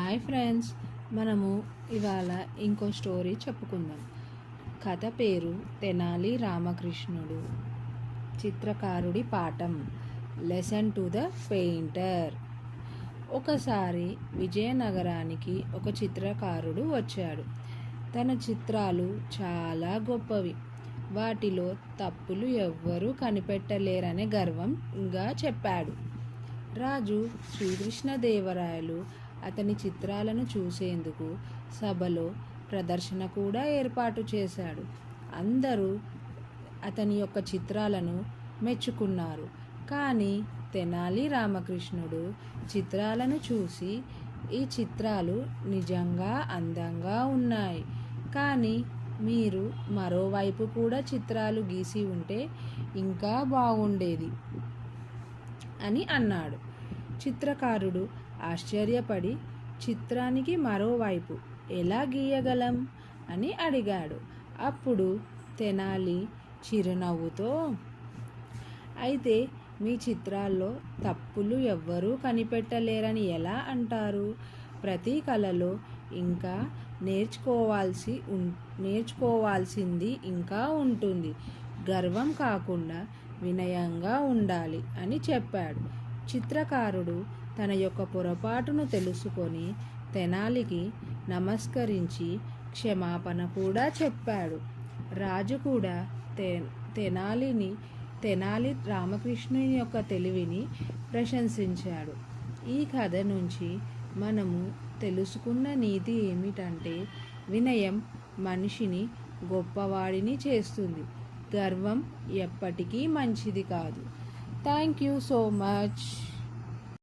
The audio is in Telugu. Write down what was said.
హాయ్ ఫ్రెండ్స్, మనము ఇవాళ ఇంకో స్టోరీ చెప్పుకుందాం. కథ పేరు తెనాలి రామకృష్ణుడు. చిత్రకారుడి పాఠం. Lesson to the painter. ఒకసారి విజయనగరానికి ఒక చిత్రకారుడు వచ్చాడు. తన చిత్రాలు చాలా గొప్పవి. వాటిలో తప్పులు ఎవ్వరూ కనిపెట్టలేరనే గర్వంగా చెప్పాడు. రాజు శ్రీకృష్ణదేవరాయలు అతని చిత్రాలను చూసేందుకు సభలో ప్రదర్శన కూడా ఏర్పాటు చేశాడు. అందరూ అతని యొక్క చిత్రాలను మెచ్చుకున్నారు. కానీ తెనాలి రామకృష్ణుడు చిత్రాలను చూసి, ఈ చిత్రాలు నిజంగా అందంగా ఉన్నాయి, కానీ మీరు మరోవైపు కూడా చిత్రాలు గీసి ఉంటే ఇంకా బాగుండేది అని అన్నాడు. చిత్రకారుడు ఆశ్చర్యపడి, చిత్రానికి మరోవైపు ఎలా గీయగలం అని అడిగాడు. అప్పుడు తెనాలి చిరునవ్వుతో, అయితే మీ చిత్రాల్లో తప్పులు ఎవ్వరూ కనిపెట్టలేరని ఎలా అంటారు? ప్రతి కళలో ఇంకా నేర్చుకోవాల్సింది ఇంకా ఉంటుంది. గర్వం కాకుండా వినయంగా ఉండాలి అని చెప్పాడు. చిత్రకారుడు తన యొక్క పొరపాటును తెలుసుకొని తెనాలికి నమస్కరించి క్షమాపణ కూడా చెప్పాడు. రాజు కూడా తెనాలి రామకృష్ణుని యొక్క తెలివిని ప్రశంసించాడు. ఈ కథ నుంచి మనము తెలుసుకున్న నీతి ఏమిటంటే, వినయం మనిషిని గొప్పవాడిని చేస్తుంది. గర్వం ఎప్పటికీ మంచిది కాదు. Thank you so much.